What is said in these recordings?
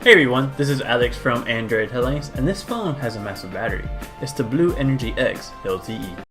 Hey everyone, this is Alex from Android Headlines, and this phone has a massive battery. It's the BLU Energy X LTE.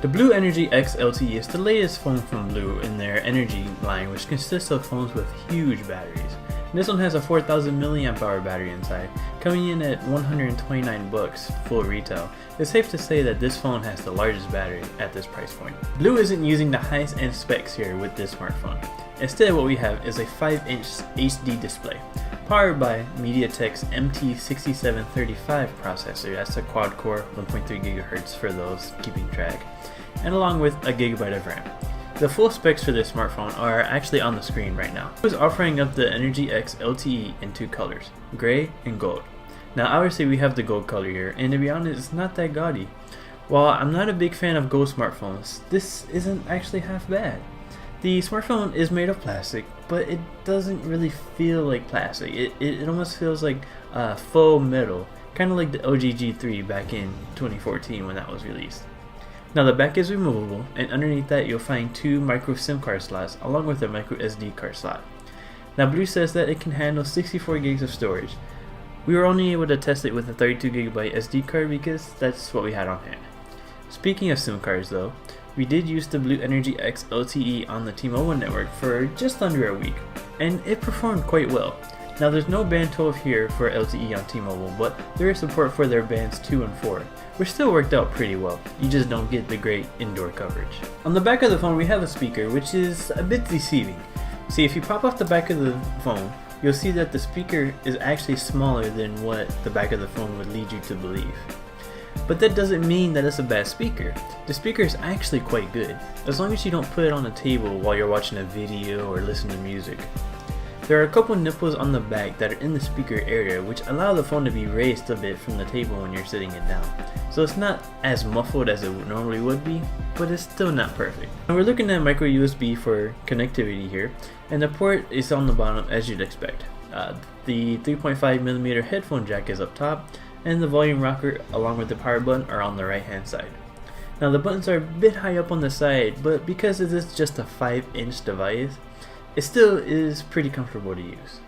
The BLU Energy X LTE is the latest phone from BLU in their Energy line, which consists of phones with huge batteries. This one has a 4000 mAh battery inside, coming in at $129 full retail. It's safe to say that this phone has the largest battery at this price point. BLU isn't using the highest end specs here with this smartphone. Instead, what we have is a 5-inch HD display, powered by MediaTek's MT6735 processor. That's a quad-core 1.3 GHz for those keeping track, and along with a gigabyte of RAM. The full specs for this smartphone are actually on the screen right now. It was offering up the Energy X LTE in two colors, gray and gold. Now obviously we have the gold color here, and to be honest, it's not that gaudy. While I'm not a big fan of gold smartphones, this isn't actually half bad. The smartphone is made of plastic, but it doesn't really feel like plastic. It almost feels like faux metal, kind of like the LG G3 back in 2014 when that was released. Now the back is removable, and underneath that you'll find two micro SIM card slots along with a micro SD card slot. Now BLU says that it can handle 64 gigs of storage. We were only able to test it with a 32 GB SD card because that's what we had on hand. Speaking of SIM cards though, we did use the BLU Energy X LTE on the T-Mobile network for just under a week, and it performed quite well. Now there's no band 12 here for LTE on T-Mobile, but there is support for their bands 2 and 4, which still worked out pretty well. You just don't get the great indoor coverage. On the back of the phone we have a speaker, which is a bit deceiving. See, if you pop off the back of the phone, you'll see that the speaker is actually smaller than what the back of the phone would lead you to believe. But that doesn't mean that it's a bad speaker. The speaker is actually quite good, as long as you don't put it on a table while you're watching a video or listening to music. There are a couple nipples on the back that are in the speaker area, which allow the phone to be raised a bit from the table when you're sitting it down. So it's not as muffled as it normally would be, but it's still not perfect. And we're looking at micro USB for connectivity here, and the port is on the bottom as you'd expect. The 3.5mm headphone jack is up top, and the volume rocker along with the power button are on the right hand side. Now the buttons are a bit high up on the side, but because it is just a 5-inch device, it still is pretty comfortable to use.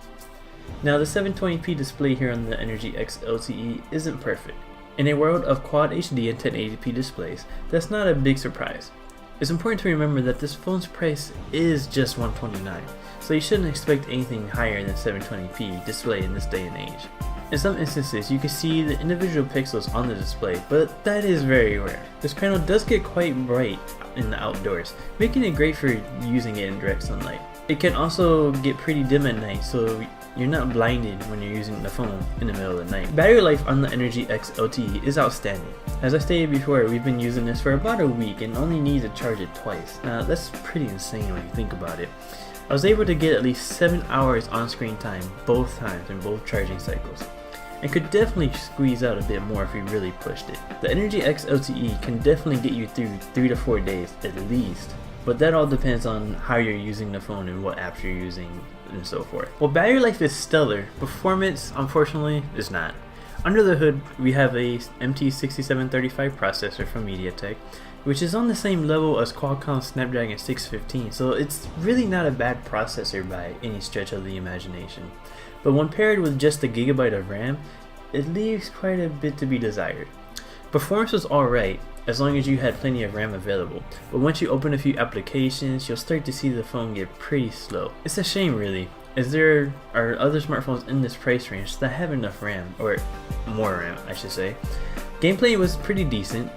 Now the 720p display here on the Energy X LTE isn't perfect. In a world of Quad HD and 1080p displays, that's not a big surprise. It's important to remember that this phone's price is just $129, so you shouldn't expect anything higher than 720p display in this day and age. In some instances, you can see the individual pixels on the display, but that is very rare. This panel does get quite bright in the outdoors, making it great for using it in direct sunlight. It can also get pretty dim at night, so you're not blinded when you're using the phone in the middle of the night. Battery life on the Energy X LTE is outstanding. As I stated before, we've been using this for about a week and only need to charge it twice. Now that's pretty insane when you think about it. I was able to get at least 7 hours on screen time both times in both charging cycles, and could definitely squeeze out a bit more if we really pushed it. The Energy X LTE can definitely get you through 3 to 4 days at least, but that all depends on how you're using the phone and what apps you're using and so forth. Well, battery life is stellar, performance unfortunately is not. Under the hood we have a MT6735 processor from MediaTek, which is on the same level as Qualcomm's Snapdragon 615, so it's really not a bad processor by any stretch of the imagination. But when paired with just a gigabyte of RAM, it leaves quite a bit to be desired. Performance was alright, as long as you had plenty of RAM available, but once you open a few applications, you'll start to see the phone get pretty slow. It's a shame really, as there are other smartphones in this price range that have enough RAM, or more RAM I should say. Gameplay was pretty decent.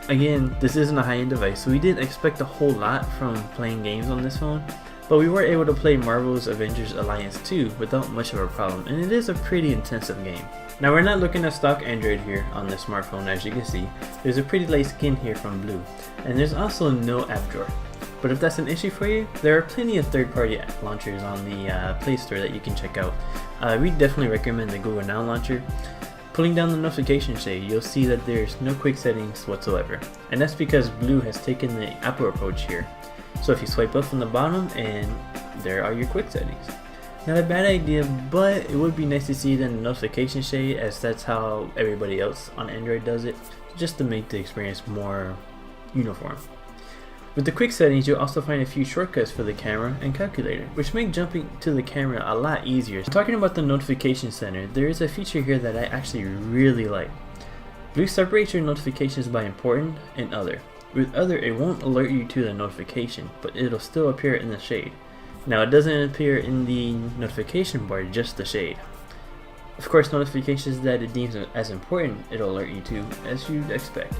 Again, this isn't a high-end device, so we didn't expect a whole lot from playing games on this phone, but we were able to play Marvel's Avengers Alliance 2 without much of a problem, and it is a pretty intensive game. Now we're not looking at stock Android here on this smartphone. As you can see, there's a pretty light skin here from BLU, and there's also no app drawer. But if that's an issue for you, there are plenty of third-party app launchers on the Play Store that you can check out. We definitely recommend the Google Now launcher. Pulling down the notification shade, you'll see that there's no quick settings whatsoever, and that's because BLU has taken the Apple approach here. So if you swipe up from the bottom, and there are your quick settings. Not a bad idea, but it would be nice to see it in the notification shade, as that's how everybody else on Android does it, just to make the experience more uniform. With the quick settings, you'll also find a few shortcuts for the camera and calculator, which make jumping to the camera a lot easier. Talking about the notification center, there is a feature here that I actually really like. BLU separates your notifications by important and other. With other, it won't alert you to the notification, but it'll still appear in the shade. Now, it doesn't appear in the notification bar, just the shade. Of course, notifications that it deems as important, it'll alert you to, as you'd expect.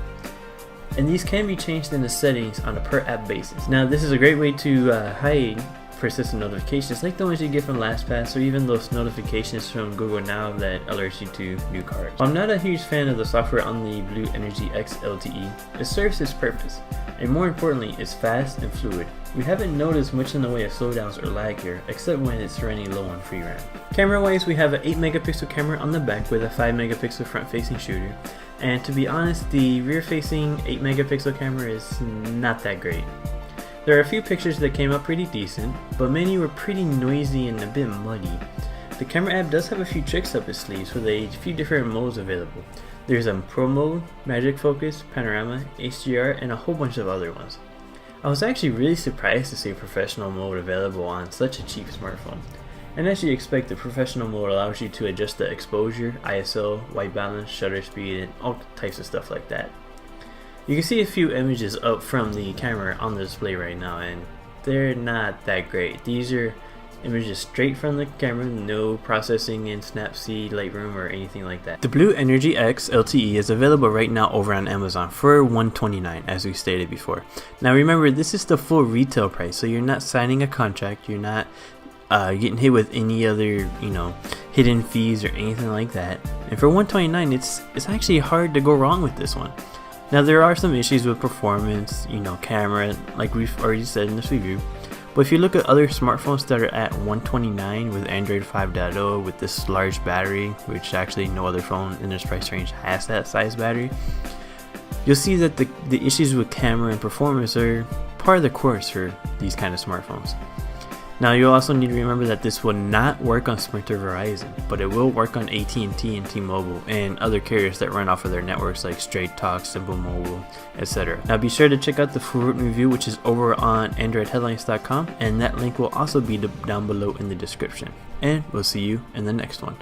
And these can be changed in the settings on a per app basis. Now, this is a great way to hide persistent notifications like the ones you get from LastPass, or even those notifications from Google Now that alerts you to new cars. While I'm not a huge fan of the software on the BLU Energy X LTE, it serves its purpose, and more importantly, it's fast and fluid. We haven't noticed much in the way of slowdowns or lag here, except when it's running low on free RAM. Camera wise, we have an 8 megapixel camera on the back with a 5 megapixel front facing shooter, and to be honest, the rear facing 8 megapixel camera is not that great. There are a few pictures that came out pretty decent, but many were pretty noisy and a bit muddy. The camera app does have a few tricks up its sleeves with a few different modes available. There's a Pro mode, Magic Focus, Panorama, HDR, and a whole bunch of other ones. I was actually really surprised to see professional mode available on such a cheap smartphone. And as you expect, the professional mode allows you to adjust the exposure, ISO, white balance, shutter speed, and all types of stuff like that. You can see a few images up from the camera on the display right now, and they're not that great. These are images straight from the camera, no processing in Snapseed, Lightroom, or anything like that. The BLU Energy X LTE is available right now over on Amazon for $129, as we stated before. Now remember, this is the full retail price, so you're not signing a contract, you're not getting hit with any other, hidden fees or anything like that. And for $129, it's actually hard to go wrong with this one. Now there are some issues with performance, camera, like we've already said in this review. But if you look at other smartphones that are at $129 with Android 5.0 with this large battery, which actually no other phone in this price range has that size battery, you'll see that the issues with camera and performance are par of the course for these kind of smartphones. Now you'll also need to remember that this will not work on Sprint or Verizon, but it will work on AT&T and T-Mobile and other carriers that run off of their networks like Straight Talk, Simple Mobile, etc. Now be sure to check out the full written review, which is over on AndroidHeadlines.com, and that link will also be down below in the description. And we'll see you in the next one.